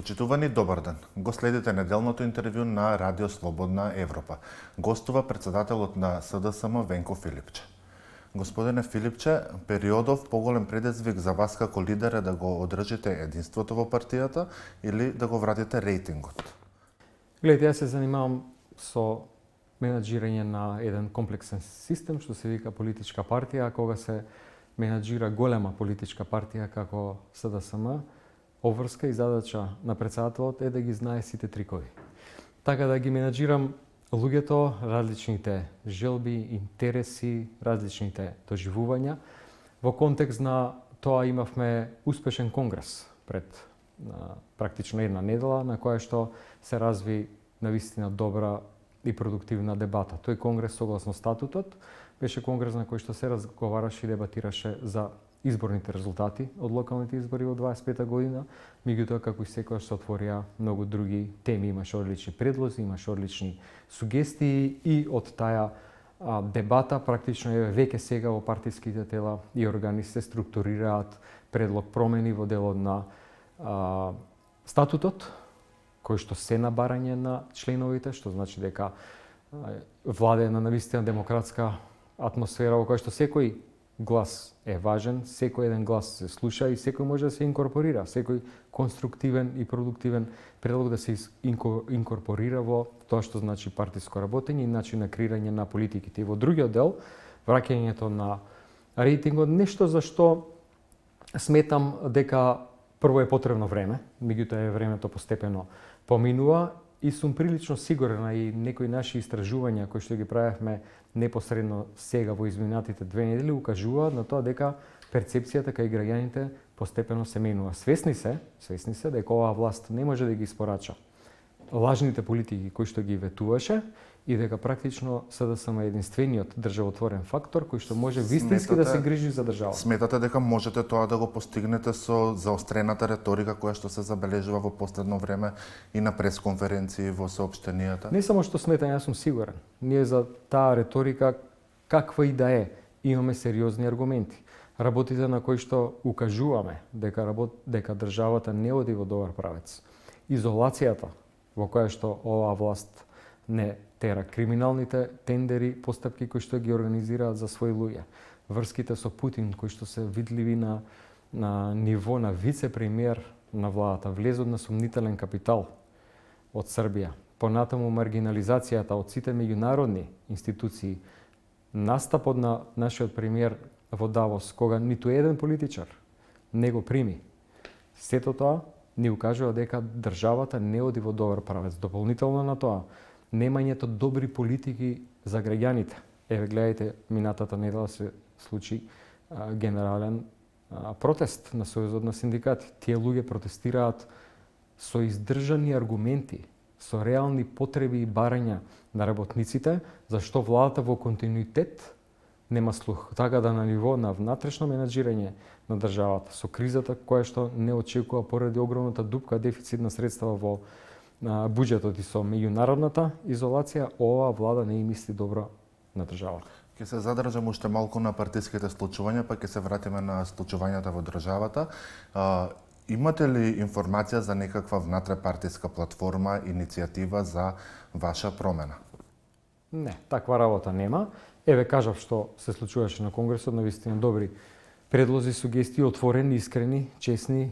Почитувани, добар ден. Го следите неделното интервју на Радио Слободна Европа. Гостува председателот на СДСМ Венко Филипче. Господине Филипче, периодов поголем предизвик за вас како лидер е да го одржите единството во партијата или да го вратите рейтингот? Гледайте, јас се занимавам со менаџирање на еден комплексен систем, што се вика политичка партија, кога се менаџира голема политичка партија како СДСМ, обврска и задача на председателот е да ги знае сите трикови. Така да ги менаџирам луѓето, различните желби, интереси, различните доживувања. Во контекст на тоа имавме успешен конгрес пред практично една недела, на која што се разви навистина добра и продуктивна дебата. Тој конгрес, согласно статутот, беше конгрес на кој што се разговараше и дебатираше за изборните резултати од локалните избори во 25-та година, меѓутоа како и секогаш се отворија многу други теми, имаше одлични предлози, имаше одлични сугестии и од таа дебата практично веќе сега во партиските тела и органи се структурираат предлог промени во делот на статутот, кој што се на барање на членовите, што значи дека владе една навистина демократска атмосфера во која што секој глас е важен, секој еден глас се слуша и секој може да се инкорпорира, секој конструктивен и продуктивен предлог да се инкорпорира во тоа што значи партиско работење и начин на креирање на политиките. И во другиот дел, враќањето на рейтингот, нешто за што сметам дека прво е потребно време, меѓутоа времето постепено поминува и сум прилично сигурен, и некои наши истражувања кои што ги правевме непосредно сега во изминатите 2 недели укажуваат на тоа дека перцепцијата кај граѓаните постепено се менува. Свесни се дека оваа власт не може да ги испорача лажните политики кои што ги ветуваше и дека практично СДСМ е единствениот државотворен фактор кој што може вистински да се грижи за државата. Сметате дека можете тоа да го постигнете со заострената реторика која што се забележува во последно време и на пресконференции, во соопштенијата? Не само што сметам, јас сум сигурен. Ние за таа реторика, каква и да е, имаме сериозни аргументи. Работите на кои што укажуваме дека државата не оди во добар правец. Изолацијата во која што оваа власт не тера криминалните тендери, постапки кои што ги организираат за своји луѓе. Врските со Путин кои што се видливи на ниво на вице-премиер на владата, влезот на сомнителен капитал од Србија, понатаму маргинализацијата од сите меѓународни институции, настапот на нашиот премиер во Давос, кога ниту еден политичар не го прими. Сето тоа ни укажува дека државата не оди во добар правец. Дополнително на тоа, немањето добри политики за граѓаните. Еве гледајте, минатата недела се случи генерален протест на Сојузот на синдикати. Тие луѓе протестираат со издржани аргументи, со реални потреби и барања на работниците, зашто владата во континуитет нема слух. Така да на ниво на внатрешно менаџирање на државата, со кризата која што не очекува поради огромната дупка дефицит на средства во буџетот и со меѓународната изолација, оваа влада не и мисли добро на државата. Ќе се задржам уште малку на партиските случувања, па ќе се вратиме на случувањата во државата. Имате ли информација за некаква внатрепартиска платформа, иницијатива за ваша промена? Не, таква работа нема. Еве кажав што се случуваше на конгресот, навистина добри предлози, сугестии, отворени, искрени, честни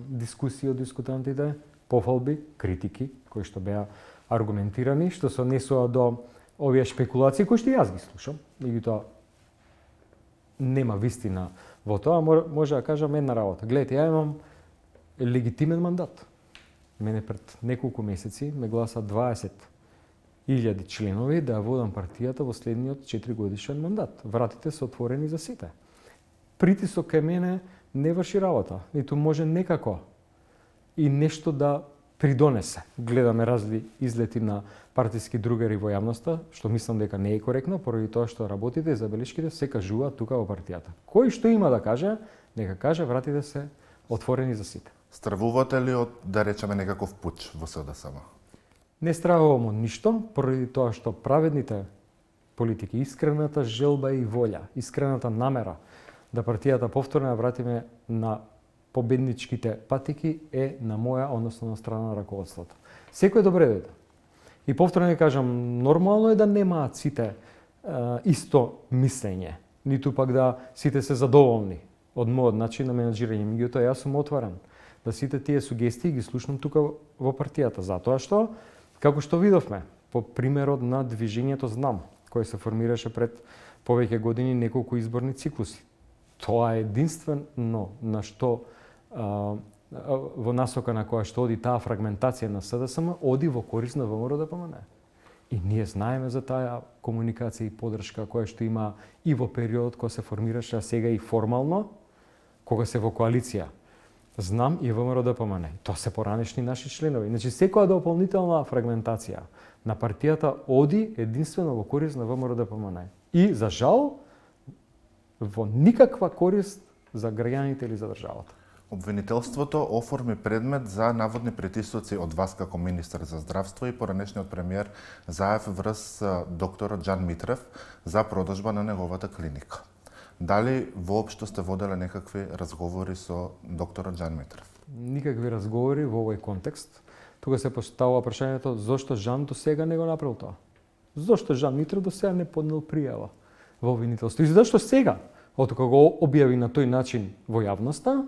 дискусии од дискутантите, пофалби, критики, кои што беа аргументирани, што се однесува до овие шпекулации, кои што јас ги слушам. Меѓутоа, нема вистина во тоа, може да кажам една работа. Гледайте, ја имам легитимен мандат. Мене пред неколку месеци ме гласа 20.000 членови да водам партијата во следниот 4-годишен мандат. Вратите се отворени за сите. Притисок кај мене не врши работа, ниту може некако и нешто да придонесе. Гледаме разли излети на партиски другари во јавноста, што мислам дека не е коректно, поради тоа што работите и забелешките се кажуваат тука во партијата. Кој што има да каже, нека каже, вратите се отворени за сите. Стравувате ли од, да речеме, некаков пуч во СДСМ? Не стравувам од ништо, поради тоа што праведните политики, искрената желба и волја, искрената намера да партијата повторно ја вратиме на победничките патики е на моја, односно на страна на раководството. Секој добре дојде. И повторно ќе кажам, нормално е да немаат сите исто мислење, ниту пак да сите се задоволни од мојот начин на менаџирање. Меѓутоа, јас сум отворен да сите тие сугестии ги слушнам тука во партијата, затоа што, како што видовме, по примерот на движењето Знам, кој се формираше пред повеќе години неколку изборни циклуси. Тоа е единствено на што во насока на која што оди таа фрагментација на СДСМ, оди во корис на ВМРО-ДПМН. И ние знаеме за таа комуникација и поддршка која што има и во периодот кога се формираше, а сега и формално, кога се во коалиција. Знам и ВМРО-ДПМН. Тоа се поранешни наши членови. Значи, секоја дополнителна фрагментација на партијата оди единствено во корис на ВМРО-ДПМН. И, за жал, во никаква корист за граѓаните или за државата. Обвинителството оформи предмет за наводни притисоци од вас како министар за здравство и поранешниот премиер Заев врз докторот Џан Митрев за продажба на неговата клиника. Дали воопшто сте воделе некакви разговори со докторот Џан Митрев? Никакви разговори во овој контекст. Тука се поставува прашањето зошто Жан до сега не го направил тоа? Зошто Жан Митрев до сега не поднел пријава во обвинителство? И зашто сега, откако го објави на тој начин во јавноста,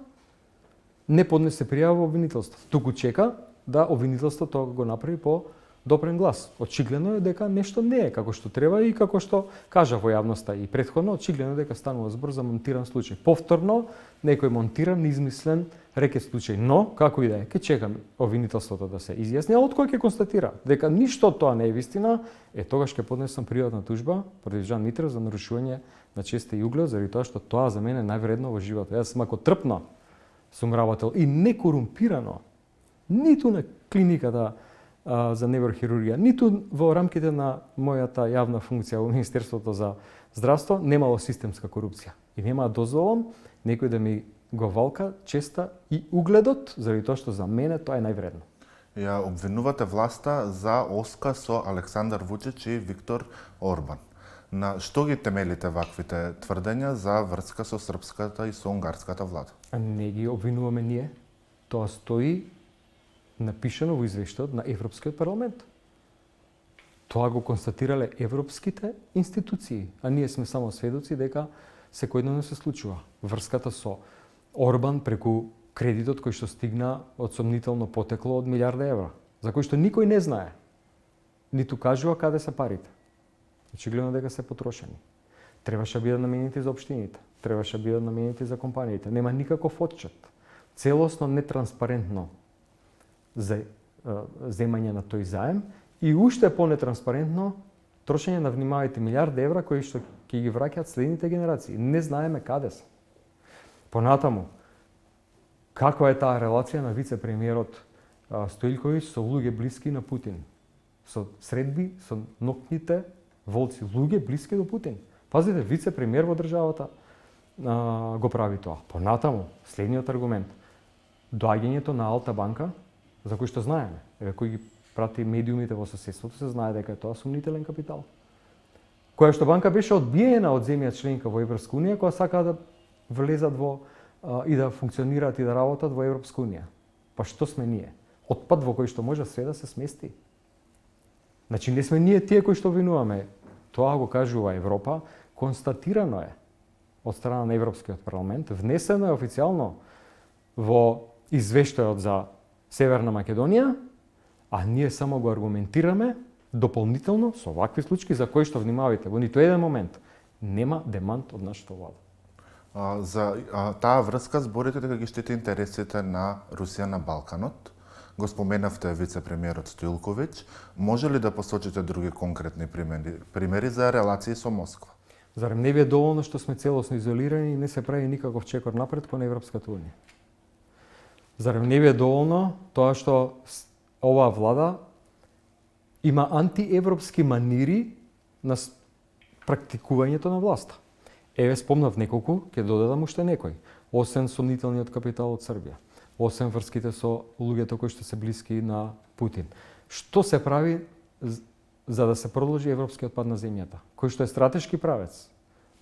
не поднесе пријава во обвинителство. Туку чека да обвинителството го направи по допрен глас. Очигледно е дека нешто не е како што треба и како што кажа во јавноста и претходно, очигледно е дека станува збор за монтиран случај. Повторно, некој монтиран, измислен рекет случај. Но, како и да е, ќе чекам обвинителството да се изјасни, а од кој ќе констатира дека ништо од тоа не е вистина, тогаш ќе поднесам приватна тужба против Џан Митрев за нарушување на чест и углед, заради тоа што тоа за мене е највредно во животот. Јас сум ако трпно сум работел и не корумпирано, ниту на клиниката за неврохирургија, ниту во рамките на мојата јавна функција во Министерството за здравство, немало системска корупција. И нема дозволам некој да ми го валка честа и угледот, заради тоа што за мене тоа е највредно. Ја обвинувате власта за оска со Александар Вучич и Виктор Орбан. На што ги темелите ваквите тврдења за врска со српската и со унгарската влада? Не ги обвинуваме ние. Тоа стои напишано во извештајот на Европскиот парламент. Тоа го констатирале европските институции, а ние сме само сведоци дека секојдневно се случува. Врската со Орбан преку кредитот кој што стигна од сомнително потекло од милиарда евра, за кој што никој не знае, ниту кажува каде се парите. Очигледно дека се потрошени. Требаше бидат наменети за општините, требаше бидат наменети за компаниите. Нема никаков отчет. Целосно нетранспарентно за земање на тој заем и уште понетранспарентно трошење на внимавајте милиарди евра кои што ќе ги враќаат следните генерации. Не знаеме каде се. Понатаму, каква е таа релација на вице-премиерот Стоилковиќ со луѓе блиски на Путин? Со средби, со ноќните волци, луѓе блиски до Путин. Пазите, вице-премиер во државата го прави тоа. Понатаму, следниот аргумент. Доаѓањето на Алта банка, за кој што знаеме, кој ги прати медиумите во соседството, се знае дека е тоа сумнителен капитал. Која што банка беше одбиена од земја членка во Европска унија, која сака да влезат во и да функционираат и да работат во Европска унија. Па што сме ние? Отпад во кој што може све да се смести. Значи не сме ние тие кои што обвинуваме. Тоа го кажува Европа, констатирано е од страна на Европскиот парламент, внесено е официјално во извештајот за Северна Македонија, а ние само го аргументираме дополнително со вакви случаи за кои што внимавајте, во ниту еден момент нема демант од нашата влада. За таа врска зборите дека ги штити интересите на Русија на Балканот. Го споменавте вице-премиерот Стоилковиќ. Може ли да посочите други конкретни примери за релации со Москва? Зарем не ви е доволно што сме целосно изолирани и не се прави никаков чекор напред кон Европската унија? Зарем не ви е доволно тоа што оваа влада има антиевропски манири на практикувањето на власта? Еве спомнав неколку, ќе додадам уште некој. Освен сомнителниот капитал од Србија, освен врските со луѓето кои што се блиски на Путин. Што се прави за да се продолжи европскиот пат на земјата, кој што е стратешки правец?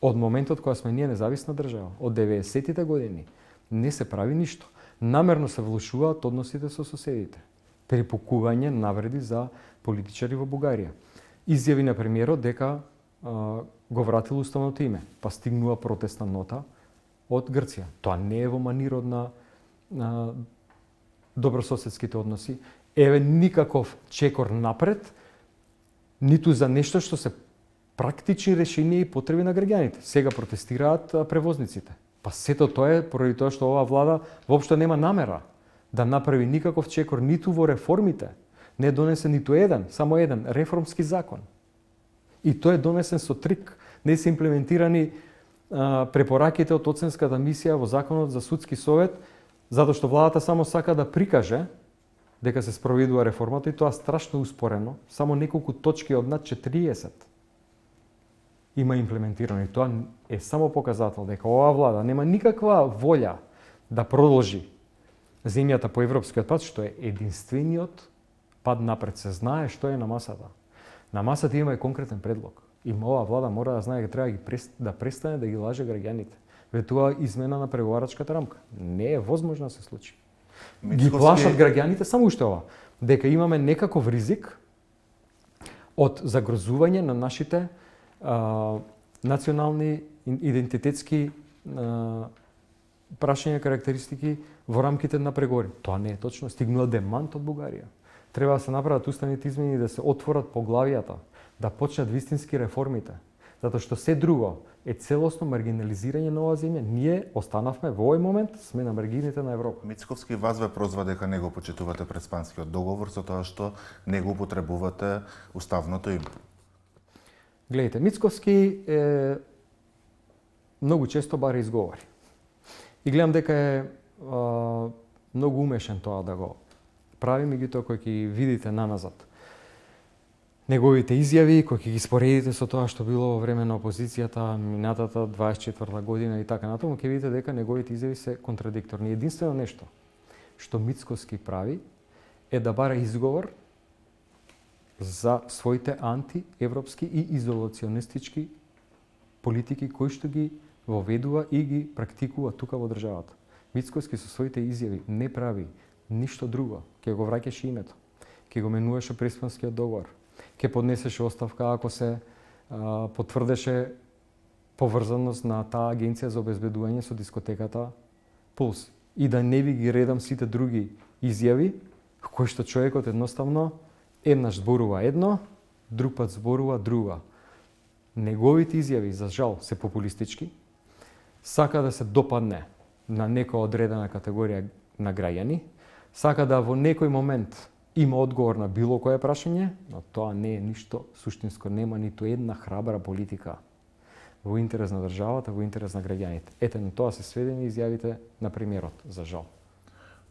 Од моментот кога сме ние независна држава, од 90-тите години, не се прави ништо. намерно се влошуваат односите со соседите. Припукување навреди за политичари во Бугарија. Изјави на премиерот дека го вратил уставното име, па стигнува протестна нота од Грција. Тоа не е во манирот на добрососедските односи. Еве никаков чекор напред, ниту за нешто што се практични решенија и потреби на граѓаните. Сега протестираат превозниците. Па сето тоа е поради тоа што оваа влада воопшто нема намера да направи никаков чекор ниту во реформите. Не донесе ниту еден, само еден реформски закон. И тој е донесен со трик. Не се имплементирани препораките од оценската мисија во законот за судски совет, затоа што владата само сака да прикаже дека се спроведува реформата и тоа страшно успорено, само неколку точки од над 40 има имплементирано. И тоа е само показател дека оваа влада нема никаква волја да продолжи земјата по европскиот пат, што е единствениот пат напред. Се знае што е на масата. На масата има и конкретен предлог. И оваа влада мора да знае дека треба да престане да ги лаже граѓаните. Ветува измена на преговарачката рамка. Не е возможно да се случи. Ги плашат граѓаните само уште ова, дека имаме некаков ризик од загрозување на нашите национални идентитетски прашања, карактеристики во рамките на преговори. Тоа не е точно. Стигнува демант од Бугарија. Треба да се направат уставните измени и да се отворат поглавијата, да почнат вистински реформите. Затоа што се друго е целосно маргинализирање на оваа земја. Ние останавме во овој момент, сме на маргините на Европа. Мицковски вас ве прозва дека не го почитувате Преспанскиот договор за тоа што не го употребувате уставното име. Гледайте, Мицковски многу често бара изговори. И гледам дека е многу умешен тоа да го прави, меѓутоа кој ќе видите наназад неговите изјави, кој ќе ги споредите со тоа што било во време на опозицијата, минатата 24 година и така натаму, ќе видите дека неговите изјави се контрадикторни. Единствено нешто што Мицковски прави е да бара изговор за своите антиевропски и изолационистички политики кои што ги воведува и ги практикува тука во државата. Мицковски со своите изјави не прави ништо друго. Ќе го враќаше името, ќе го менуваше Преспанскиот договор, ќе поднесеше оставка ако се потврдеше поврзаност на таа агенција за обезбедување со дискотеката Пулс. И да не ви ги редам сите други изјави, кои што човекот едноставно еднаш зборува едно, друг пат зборува друго. Неговите изјави, за жал, се популистички, сака да се допадне на некоја одредена категорија на граѓани, сака да во некој момент има одговор на било кое прашање, но тоа не е ништо суштинско, нема ниту една храбра политика во интерес на државата, во интерес на граѓаните. Ете, на тоа се сведени изјавите на премиерот, за жал.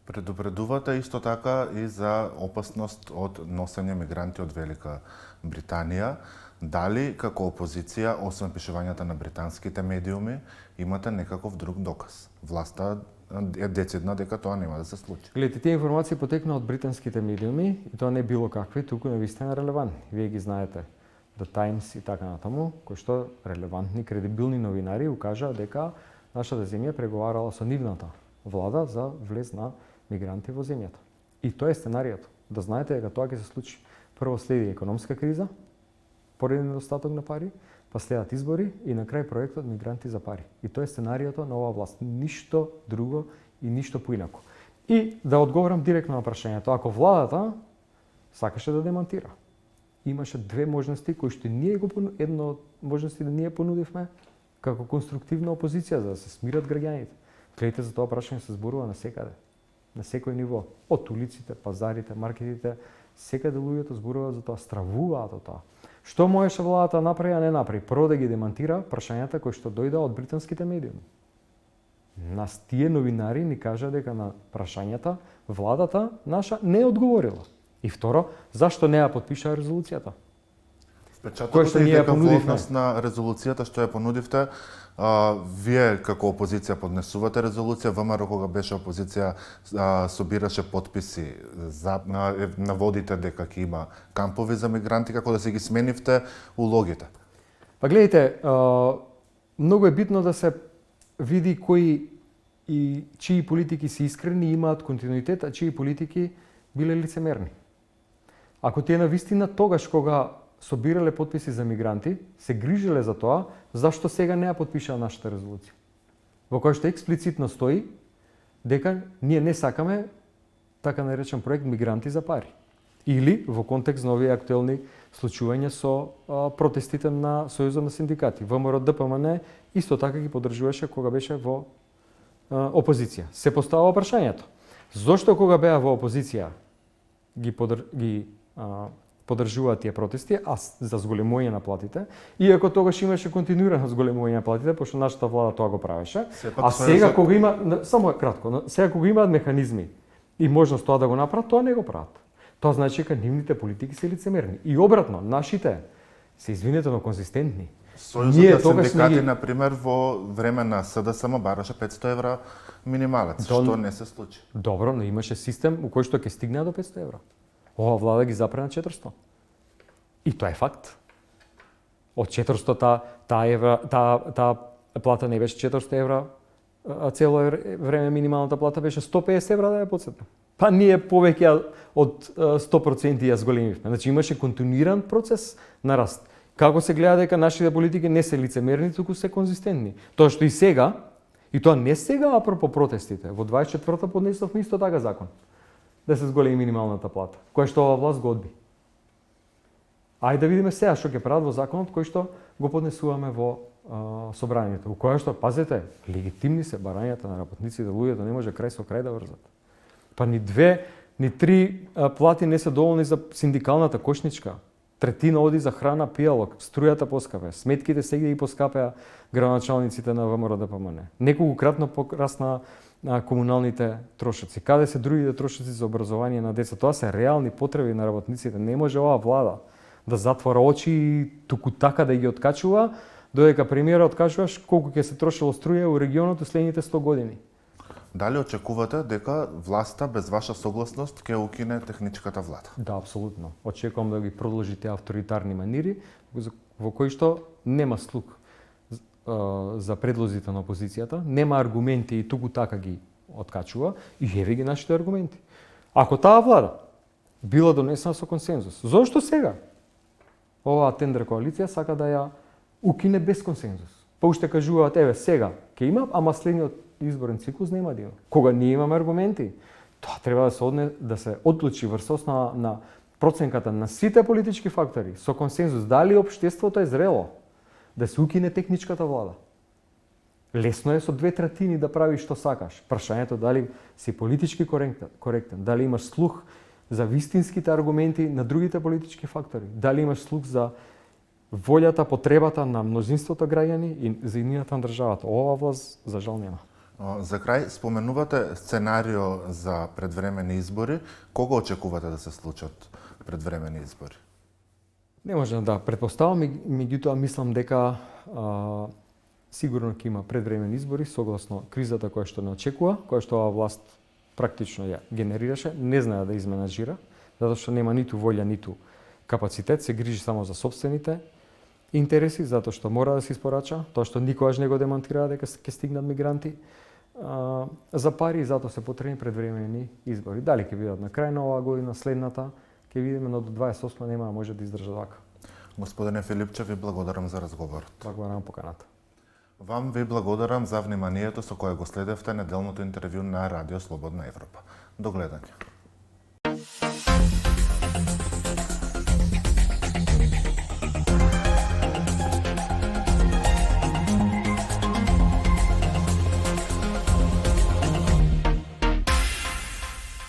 Предупредувате исто така и за опасност од носење мигранти од Велика Британија. Дали како опозиција, освен пишувањата на британските медиуми, имате некаков друг доказ? Власта е децидна дека тоа нема да се случи. Гледайте, тие информации потекнаа од британските медиуми и тоа не било какви, туку навистина релевантни. Вие ги знаете, The Times и така натаму, кои што релевантни, кредибилни новинари укажаа дека нашата земја преговарала со нивната влада за влез на мигранти во земјата. И тоа е сценариото. Да знаете дека тоа ќе се случи. Прво следи економска криза, поради недостаток на пари, па следат избори и на крај проектот Мигранти за пари. И тоа е сценариото на оваа власт. Ништо друго и ништо поинаку. И да одговорам директно на прашањето, ако владата сакаше да демантира, имаше две можности кои што ние го една од можности да ние понудивме како конструктивна опозиција за да се смират граѓаните. Гледайте, за тоа прашање се зборува на секаде, на секој ниво, од улиците, пазарите, маркетите, секаде луѓето зборуваат за тоа, стравуваат од тоа. Што можеше владата направи, а не направи? Прво да ги демантира прашањата кои што дојда од британските медиуми. Нас тие новинари ни кажа дека на прашањата владата наша не одговорила. И второ, зашто не ја подпиша резолуцијата? Впечатокот е дека во однос на резолуцијата што ја понудивте, вие како опозиција поднесувате резолуција, ВМРО кога беше опозиција собираше подписи, наводите дека ќе има кампови за мигранти, како да се ги сменивте улогите? Па гледайте, многу е битно да се види кои и чии политики се искрени и имаат континуитет, а чии политики биле лицемерни. Ако тие навистина тогаш кога собирале потписи за мигранти, се грижеле за тоа, зашто сега не ја потпишаа нашата резолуција? Во која што експлицитно стои дека ние не сакаме така наречен проект мигранти за пари. Или во контекст на овие актуелни случувања со протестите на Сојузот на синдикати. ВМРО ДПМН исто така ги поддржуваше кога беше во опозиција. Се поставува прашањето: зошто кога беа во опозиција ги поддржуваат тие протести, а за зголемување на платите, иако тогаш имаше континуирано зголемување на платите, пошто нашата влада тоа го правеше. А сега кога има, само кратко, сега кога имаат механизми и можност тоа да го направат, тоа не го прават. Тоа значи дека нивните политики се лицемерни. И обратно, нашите се извинете, но конзистентни. Сојузот на синдикати, например, во време на СДСМ бараше 500 евра минималец, што не се случи. Добро, но имаше систем у кој што ќе стигне до 500 евра. Ова влада ги запре на 400. И тоа е факт. Од 400 таа плата не беше 400 евра, а цело време минималната плата беше 150 евра, да ја потсетам. Па ние повеќе од 100% ја зголемивме. Значи имаше континуиран процес на раст. Како се гледа дека нашите политики не се лицемерни, туку се конзистентни. Тоа што и сега, и тоа не сега апропо протестите, во 24-та поднесовме исто така закон да се зголеми минималната плата, која што ова власт го одби. Ајде да видиме сега што ќе прават во законот кој што го поднесуваме во собранието, у која што, пазете, легитимни се барањата на работниците, луѓето не може крај со крај да врзат. Па ни 2, ни 3 плати не се доволни за синдикалната кошничка. Третина оди за храна, пијалок, струјата поскапе, сметките сега ги поскапеа градоначалниците на ВМРО ДПМН. Неколкократно порасна комуналните трошоци. Каде се другите трошоци за образование на деца? Тоа се реални потреби на работниците. Не може оваа влада да затвора очи и туку така да ги откачува, додека премиерот откажуваш колку ќе се трошело струја у регионот у следните 100 години. Дали очекувате дека власта без ваша согласност ќе укине техничката влада? Да, апсолутно. Очекувам да ги продолжи тие авторитарни манири во кои што нема слух за предлозите на опозицијата, нема аргументи и туку така ги откачува и еве ги нашите аргументи. Ако таа влада била донесена со консензус, зошто сега оваа тендер коалиција сака да ја укине без консензус? Па уште кажуваат, еве сега ќе има, ама следниот изборен циклус нема да има. Кога ние имаме аргументи, тоа треба да се одлучи врз основа на проценката на сите политички фактори со консензус, дали општеството е зрело да се укине техничката влада. Лесно е со 2/3 да правиш што сакаш. Прашањето дали си политички коректен, дали имаш слух за вистинските аргументи на другите политички фактори, дали имаш слух за волјата, потребата на мнозинството граѓани и за иднината на државата. Ова власт за жал нема. За крај, споменувате сценарио за предвремени избори. Кога очекувате да се случат предвремени избори? Не можам да претпоставам, меѓутоа мислам дека сигурно ќе има предвремени избори согласно кризата која што не очекува, која што оваа власт практично ја генерираше, не знае да изменаџира, затоа што нема ниту волја, ниту капацитет, се грижи само за сопствените интереси, затоа што мора да се испорача, тоа што никогаш не го демонтира дека ќе стигнат мигранти за пари и затоа се потребни предвремени избори. Дали ќе бидат на крај на оваа година, следната, ќе видиме, но до 28 нема да може да издржа вака. Господине Филипче, ви благодарам за разговорот. Благодарам поканата. Вам ви благодарам за вниманието со кое го следевте неделното интервју на Радио Слободна Европа. До гледање.